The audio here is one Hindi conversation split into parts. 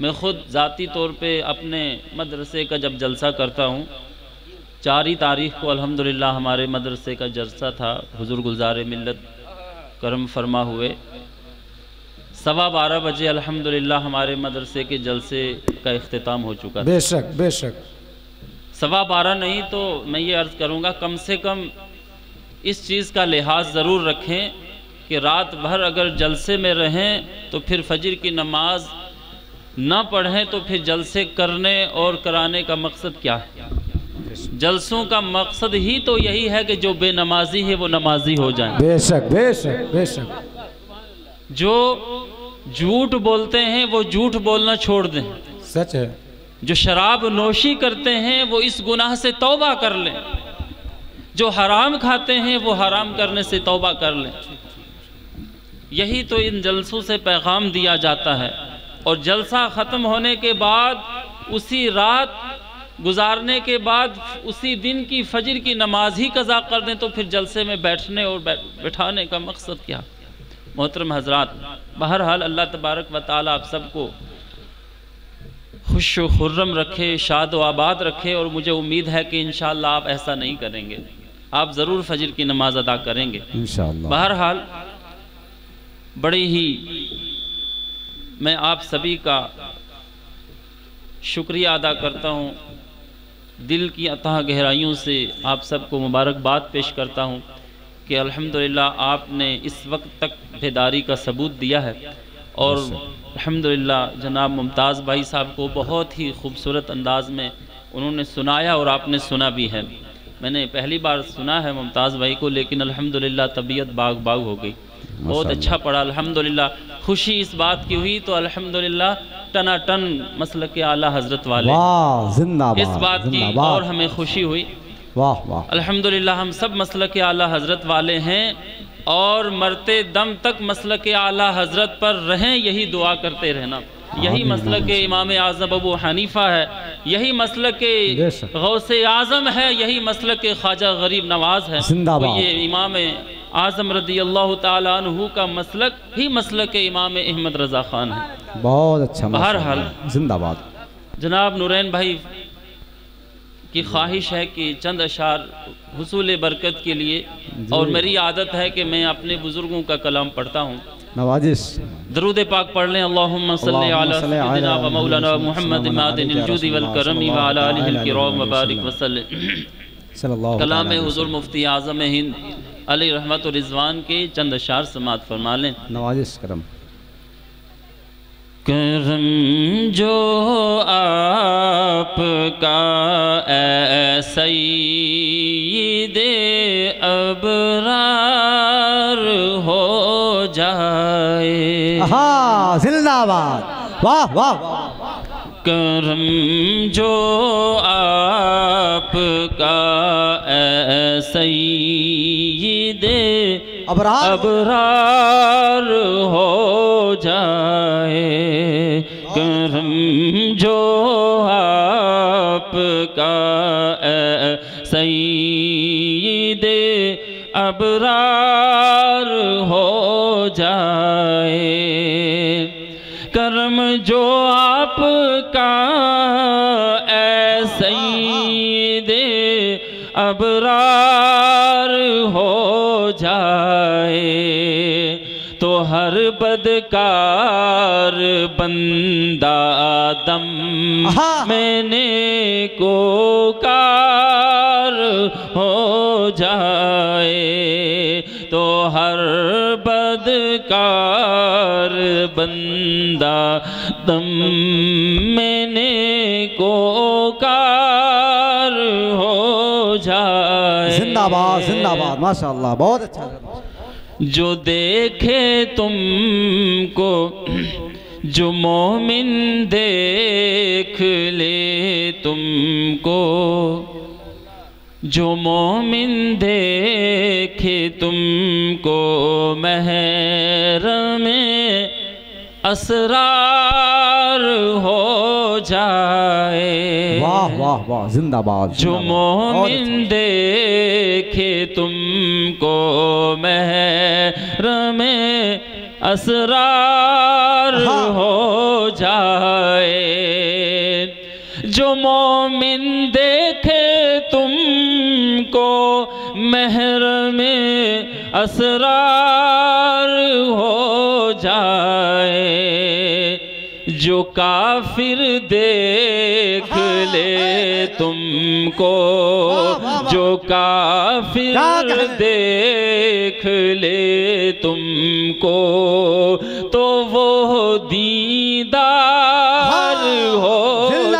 मैं ख़ुद ज़ाती तौर पे अपने मदरसे का जब जलसा करता हूँ, 4 तारीख़ को अल्हम्दुलिल्लाह हमारे मदरसे का जलसा था। हुज़ूर गुलज़ार मिल्लत करम फरमा हुए 12:15 बजे अल्हम्दुलिल्लाह हमारे मदरसे के जलसे का इख्तिताम हो चुका था। बेशक बेशक 12:15 नहीं तो मैं ये अर्ज़ करूँगा कम से कम इस चीज़ का लिहाज ज़रूर रखें कि रात भर अगर जलसे में रहें तो फिर फजर की नमाज ना पढ़ें तो फिर जलसे करने और कराने का मकसद क्या है? जलसों का मकसद ही तो यही है कि जो बेनमाजी है वो नमाजी हो जाए। बेशक बेशक बेशक। जो झूठ बोलते हैं वो झूठ बोलना छोड़ दें। सच है। जो शराब नोशी करते हैं वो इस गुनाह से तौबा कर लें। जो हराम खाते हैं वो हराम करने से तौबा कर लें। यही तो इन जलसों से पैगाम दिया जाता है। और जलसा ख़त्म होने के बाद उसी रात गुजारने के बाद उसी दिन की फजर की नमाज ही कज़ा कर दें तो फिर जलसे में बैठने और बैठाने का मकसद क्या? मोहतरम हजरात, बहरहाल अल्लाह तबारक व तआला आप सबको खुश व खुर्रम रखे, शाद व आबाद रखे। और मुझे उम्मीद है कि इंशाअल्लाह आप ऐसा नहीं करेंगे, आप ज़रूर फजर की नमाज अदा करेंगे इंशाअल्लाह। बहरहाल बड़ी ही मैं आप सभी का शुक्रिया अदा करता हूँ, दिल की अतः गहराइयों से आप सबको मुबारकबाद पेश करता हूँ कि अल्हम्दुलिल्लाह आपने इस वक्त तक बेदारी का सबूत दिया है। और अल्हम्दुलिल्लाह जनाब मुमताज़ भाई साहब को बहुत ही खूबसूरत अंदाज़ में उन्होंने सुनाया और आपने सुना भी है। मैंने पहली बार सुना है मुमताज़ भाई को, लेकिन अल्हम्दुलिल्लाह तबीयत बाग बाग हो गई, बहुत अच्छा पड़ा अल्हम्दुलिल्लाह। खुशी इस बात की हुई तो अल्हम्दुलिल्लाह टनाटन मसलक के आला हज़रत वाले इस बात की और हमें खुशी हुई। वाह वाह अल्हम्दुलिल्लाह हम सब मसलक के आला हज़रत वाले हैं और मरते दम तक मसलक के आला हज़रत पर रहें, यही दुआ करते रहना। यही मसलक के इमाम आज़म अबू हनीफ़ा है, यही मसलक के गौसे आज़म है, यही मसलक के ख्वाजा गरीब नवाज़ है। तो ये इमाम आज़म रदी अल्लाह ताला अन्हु का मसलक ही मसलक के इमाम अहमद रज़ा ख़ान है। बहुत अच्छा। बहरहाल जिंदाबाद। जनाब नूरैन भाई की ख्वाहिश है कि चंद अशार हुसूल बरकत के लिए, और मेरी आदत है कि मैं अपने बुज़ुर्गों का कलाम पढ़ता हूँ। नवाजिश दरूद पाक पढ़ लें। अल्लाहुम्मा सल्ली अला सय्यिदिना व मौलाना मुहम्मद मादिनिल जुदी वल करमी व अला आलिहिल किराम व बारिक व सल्लम। कलाम हुज़ूर मुफ्ती आज़म हिंद अलैहि रहमत व रिज़वान के चंद अशार समात फरमा लें। नवाजिश करम। करम जो आपका ऐ सय्यिदे अबरार हो जाए। हाँ जिंदाबाद। वाह वाह। करम जो आपका ऐ सय्यिदे अबरार हो जाए। करम जो आपका ऐ सय्यिदे अबरार हो जाए। करम जो आपका ऐ सय्यिदे अबरार हो जाए तो हर बदकार बंदा दम मैंने को कार हो जाए। तो हर बदकार बंदा दम मैंने को कार हो जाए। जिंदाबाद जिंदाबाद माशाअल्लाह बहुत अच्छा। जो देखे तुमको जो मोमिन देख ले तुमको, जो मोमिन देखे तुमको महरमे असरार हो जाए। वाह वाह वाह जिंदाबाद। जो मोमिन देखे तुमको महरमे असरार हो जाए। जो मोमिन देखे तुमको महरम असरार हो जाए, जो काफिर देख ले तुमको, जो काफिर देख ले तुमको, तो वो दीदार हो जाए।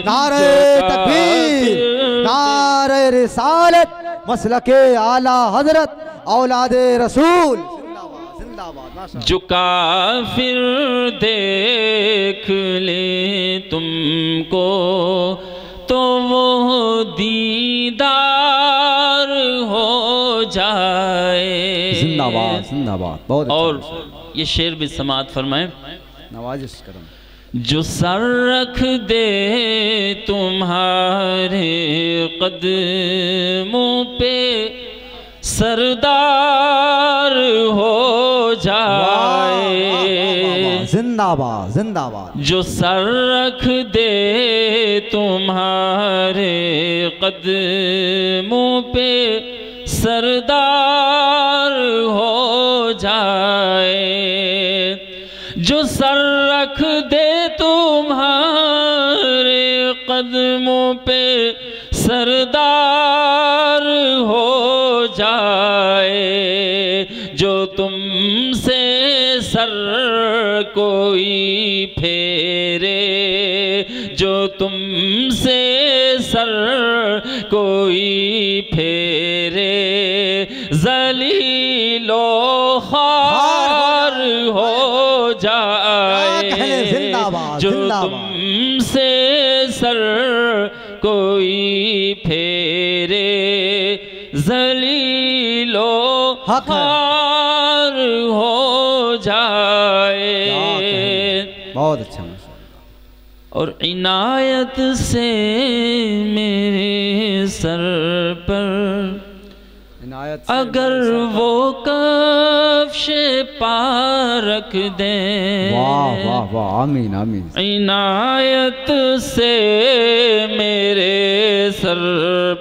नारे तकबीर, नारे रिसालत, मसलके आला हजरत, औलादे रसूल। जो काफिर देख ले तुमको, तो वो दीदार हो जाए। जिंदाबाद जिंदाबाद। बहुत और ये शेर भी समात फरमाए, नवाजिश करम। जो सर रख दे तुम्हारे कदमों पे, सरदार हो जाए। जिंदाबाद जिंदाबाद। जो सर रख दे तुम्हारे कदमों पे, सरदार हो जाए। जो सर रख दे तुम्हारे कदमों पे, सरदार हो जाए। जो तुमसे सर कोई फेरे, जो तुमसे सर कोई फेरे, ज़लीलो ख़ार हो जाए। जो तुमसे सर कोई फेरे, ज़लीलो ख़ार हो जाए। बहुत अच्छा। और इनायत से मेरे सर पर अगर वो कफ्श पा रख दे, वाह वाह वाह, आमीन आमीन। इनायत से मेरे सर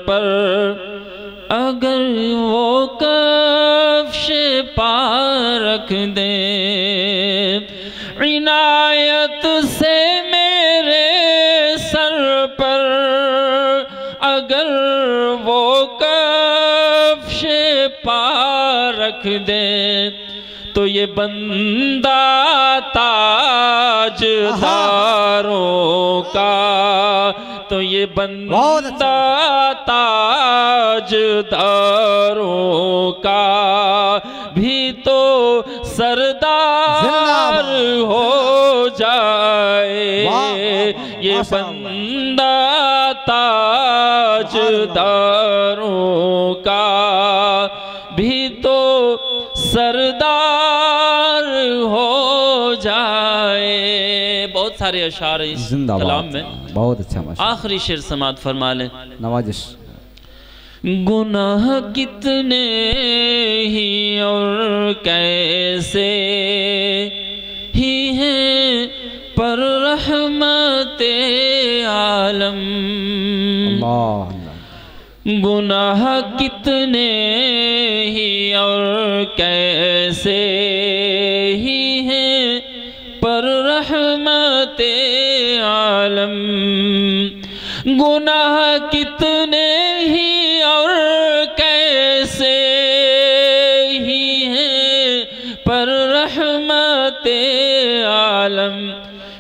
पर अगर वो कफ्श पा रख दे, इनायत से मेरे सर पर अगर वो कफ्श पा रख दे, तो ये बंदा ताजदारों का, तो ये बंदा ताजदारों का भी तो सरदार हो जाए। ये बंदा ताजदारों का भी तो सरदार हो जाए। बहुत सारे अशार इस कलाम में, बहुत अच्छा। आखिरी शेर समात फरमा लें, नवाजिश। गुनाह कितने ही और कैसे ही हैं, पर रहमते आलम। गुनाह कितने ही और कैसे ही हैं, पर रहमते आलम। गुनाह कितने ही और कैसे ही हैं, पर रहमते आलम।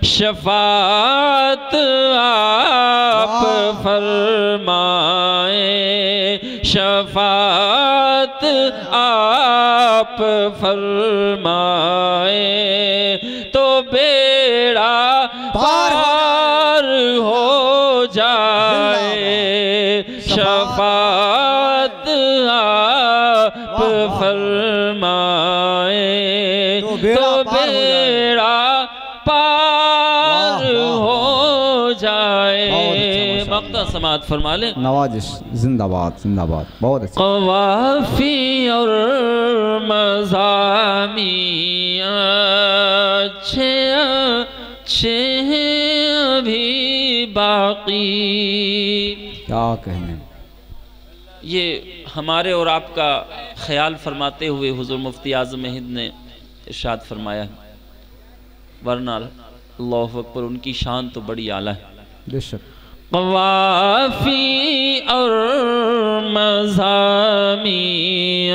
शफात आप फरमाए, शफात आप फरमाए, तो बेड़ा पार हो जाए। शफात आप फरमाए, तो बेड़ा पार हो जाए। मक्ता समात फरमा ले, नवाजिश। जिंदाबाद जिंदाबाद। बहुत अच्छा। क़वाफ़ी और मज़ामी अच्छे अच्छे हैं अभी बाकी। क्या कहने। ये हमारे और आपका ख्याल फरमाते हुए हुजूर मुफ्ती आज़म हिंद ने इरशाद फरमाया है, वरना अल्लाहु अकबर उनकी शान तो बड़ी आला है। बेशक क़वाफ़ी और मज़ामी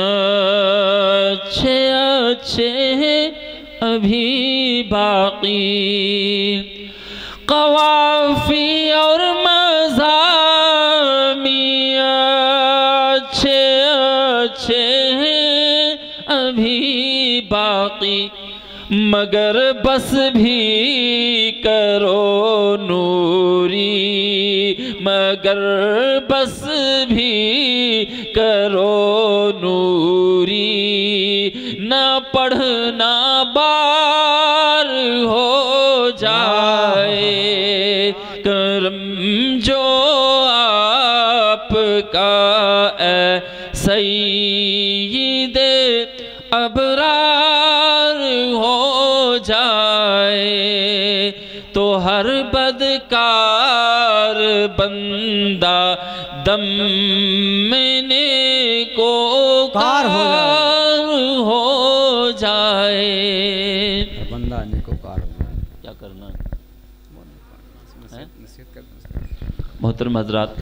अच्छे अच्छे हैं अभी बाकी। क़वाफ़ी और मज़ामी अच्छे अच्छे हैं अभी बाकी, मगर बस भी करो नूरी, मगर बस भी करो नूरी, न पढ़ना बार हो जाए करम जो आपका है सईदे अबरार हो जाए, तो हर बदकार बंदा दम में को कार हो जाए। बंदा नेकोकार हो जाए। क्या करना है? मोहतरम हजरात,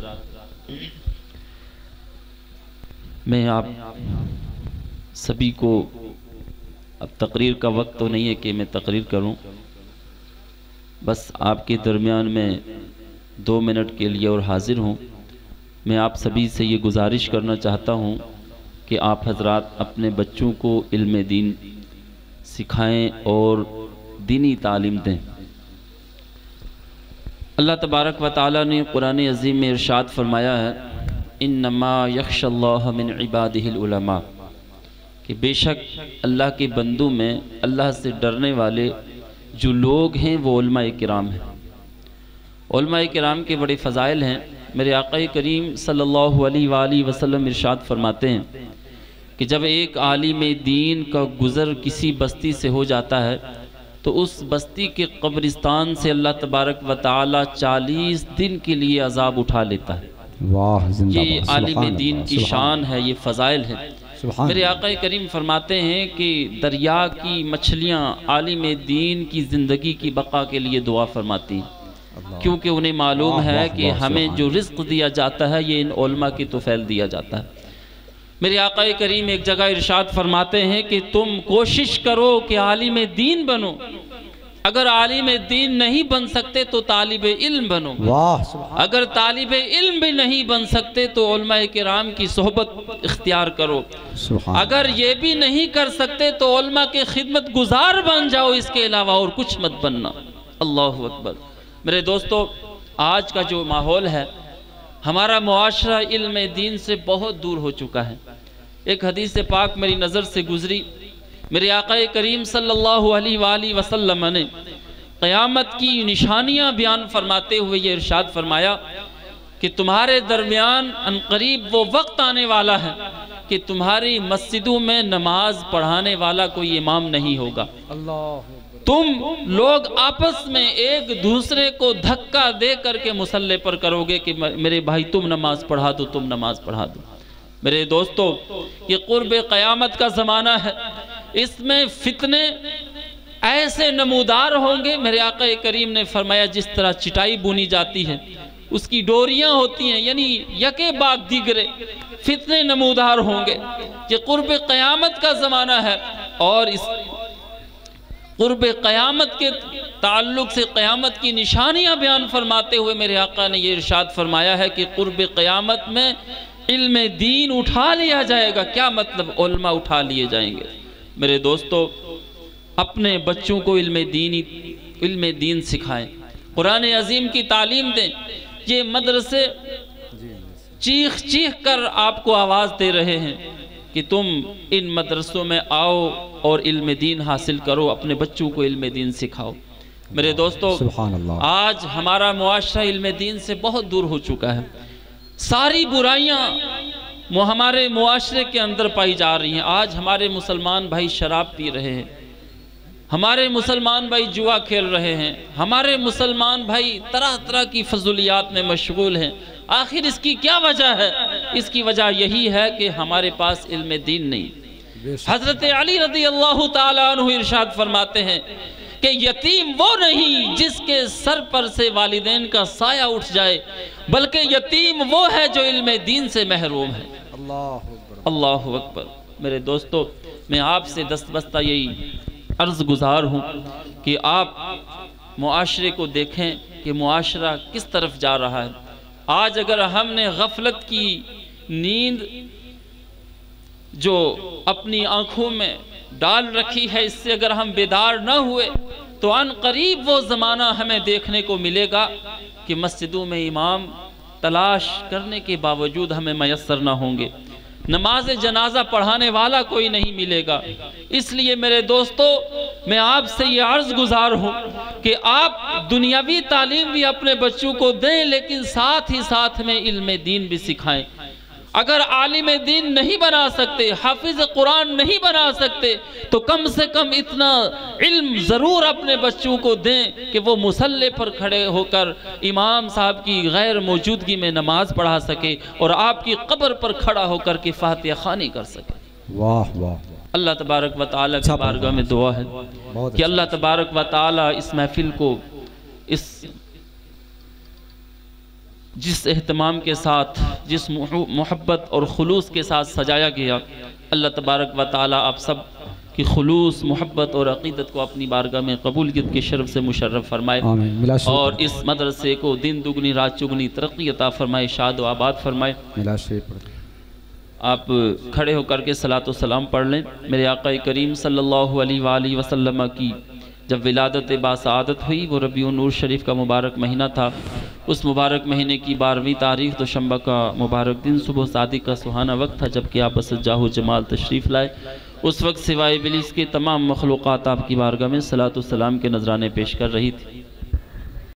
मैं आप सभी को, अब तकरीर का वक्त तो नहीं है कि मैं तकरीर करूं, बस आपके दरमियान में 2 मिनट के लिए और हाजिर हूं। मैं आप सभी से ये गुजारिश करना चाहता हूं कि आप हजरात अपने बच्चों को इल्म दीन सिखाएं और दीनी तालीम दें। अल्लाह तबारक व तआला ने कुरान अज़ीम में इरशाद फरमाया है, इन्नमा यख्शल्लाह मिन इबादिहिल उलमा, कि बेशक अल्लाह के बंदों में अल्लाह से डरने वाले जो लोग हैं वो उलमा किराम हैं। उलमा किराम के बड़े फ़ज़ाइल हैं। मेरे आक़ा करीम सल्लल्लाहु अलैहि वसल्लम इरशाद फरमाते हैं कि जब एक आलिम दीन का गुज़र किसी बस्ती से हो जाता है तो उस बस्ती के कब्रिस्तान से अल्लाह तबारक व तआला 40 दिन के लिए अजाब उठा लेता है। वाह, ये आलिम दीन की शान है, ये फ़ज़ाइल है। मेरे आक़ा करीम फरमाते हैं कि दरिया की मछलियाँ आलिम दीन की ज़िंदगी की बका के लिए दुआ फरमाती हैं, क्योंकि उन्हें मालूम है कि हमें जो रिज़्क़ दिया जाता है ये इन उलमा की तौफ़ील दिया जाता है। मेरे आक़ा करीम एक जगह इरशाद फरमाते हैं कि तुम कोशिश करो कि आलिम दीन बनो, अगर आलिम दीन नहीं बन सकते तो तालिब इल्म बनो, अगर तालिब इल्म भी नहीं बन सकते तो उलमा किराम की सोहबत इख्तियार करो, अगर ये भी नहीं कर सकते तो उलमा के खिदमत गुजार बन जाओ, इसके अलावा और कुछ मत बनना। अल्लाहु अकबर। मेरे दोस्तों, आज का जो माहौल है, हमारा मुआशरा इल्म दीन से बहुत दूर हो चुका है। एक हदीस पाक मेरी नज़र से गुजरी, मेरे आक़ा करीम सल्लल्लाहु अलैहि वसल्लम ने क़यामत की निशानियां बयान फरमाते हुए ये इरशाद फरमाया कि तुम्हारे दरमियान अनकरीब वो वक्त आने वाला है कि तुम्हारी मस्जिदों में नमाज पढ़ाने वाला कोई इमाम नहीं होगा। तुम लोग आपस में एक दूसरे को धक्का दे करके मुसल्ले पर करोगे कि मेरे भाई तुम नमाज पढ़ा दो, तुम नमाज पढ़ा दो। मेरे दोस्तों, ये कुर्ब क़यामत का ज़माना है, इसमें फितने ऐसे नमूदार होंगे। मेरे आका करीम ने फरमाया जिस तरह चिटाई बुनी जाती है, उसकी डोरियां होती हैं, यानी यके बाद दिगरे फितने नमूदार होंगे। ये कुर्ब क़यामत का ज़माना है और इस कुर्ब क़यामत के ताल्लुक़ से क़यामत की निशानियां बयान फरमाते हुए मेरे आका ने ये इरशाद फरमाया है कि कुर्ब क़यामत में इल्म दीन उठा लिया जाएगा। क्या मतलब? उलमा उठा लिए जाएंगे। मेरे दोस्तों, अपने बच्चों को इल्म दीन सिखाएं, कुरान अज़ीम की तालीम दें। ये मदरसे चीख चीख कर आपको आवाज़ दे रहे हैं कि तुम इन मदरसों में आओ और इल्म दीन हासिल करो, अपने बच्चों को इल्म दीन सिखाओ। मेरे दोस्तों, आज हमारा मुआशरा इल्म दीन से बहुत दूर हो चुका है। सारी बुराइयां हमारे मुआशरे के अंदर पाई जा रही हैं। आज हमारे मुसलमान भाई शराब पी रहे हैं, हमारे मुसलमान भाई जुआ खेल रहे हैं, हमारे मुसलमान भाई तरह तरह की फजूलियात में मशगूल हैं। आखिर इसकी क्या वजह है? इसकी वजह यही है कि हमारे पास इल्म दीन नहीं। हजरत अली रज़ी अल्लाह ताला अन्हु इरशाद फरमाते हैं कि यतीम वो नहीं जिसके सर पर से वालिदैन का साया उठ जाए, बल्कि यतीम वो है जो इल्म दीन से महरूम है। अल्लाह अकबर। मेरे दोस्तों, मैं आपसे दस्तबस्ता यही अर्ज़ गुज़ार हूँ कि आप मुआशरे को देखें कि मुआशरा किस तरफ जा रहा है। आज अगर हमने गफलत की नींद जो अपनी आँखों में डाल रखी है, इससे अगर हम बेदार न हुए तो अनकरीब वो ज़माना हमें देखने को मिलेगा कि मस्जिदों में इमाम तलाश करने के बावजूद हमें मयस्सर न होंगे, नमाज जनाजा पढ़ाने वाला कोई नहीं मिलेगा। इसलिए मेरे दोस्तों, मैं आपसे ये अर्ज़ गुज़ार हूँ कि आप दुनियावी तालीम भी अपने बच्चों को दें, लेकिन साथ ही साथ में इल्म दीन भी सिखाएं। अगर आलिम दीन नहीं बना सकते, हाफिज कुरान नहीं बना सकते, तो कम से कम इतना इल्म ज़रूर अपने बच्चों को दें कि वो मुसल्ले पर खड़े होकर इमाम साहब की गैर मौजूदगी में नमाज पढ़ा सके और आपकी कब्र पर खड़ा होकर के फातिहा ख़वानी कर सके। वाह वाह। अल्लाह तबारक व तआला की बारगाह में दुआ है कि अल्लाह तबारक व तआला इस महफिल को जिस एहतमाम के साथ, जिस मोहब्बत और खुलूस के साथ सजाया गया, अल्लाह तबारक व तआला आप सब की खुलूस, मोहब्बत और अक़ीदत को अपनी बारगाह में कबूलियत के शर्फ से मुशर्रफ फरमाए और इस मदरसे को दिन दुगनी रात चुगनी तरक्की अता फरमाए, शाद व आबाद फरमाए। आप खड़े होकर के सलातो सलाम पढ़ लें। मेरे आक़ा करीम सल्लल्लाहु अलैहि वसल्लम की जब विलादत बासआदत हुई, वो रबीउन नूर शरीफ का मुबारक महीना था। उस मुबारक महीने की 12वीं तारीख़ दोशंबा का मुबारक दिन सुबह सादिक का सुहाना वक्त था, जबकि आप सज्जाहु जमाल तशरीफ़ लाए। उस वक्त सिवाय इब्लीस के तमाम मखलूक़ात आपकी बारगाह में सलातो सलाम के नजराने पेश कर रही थी।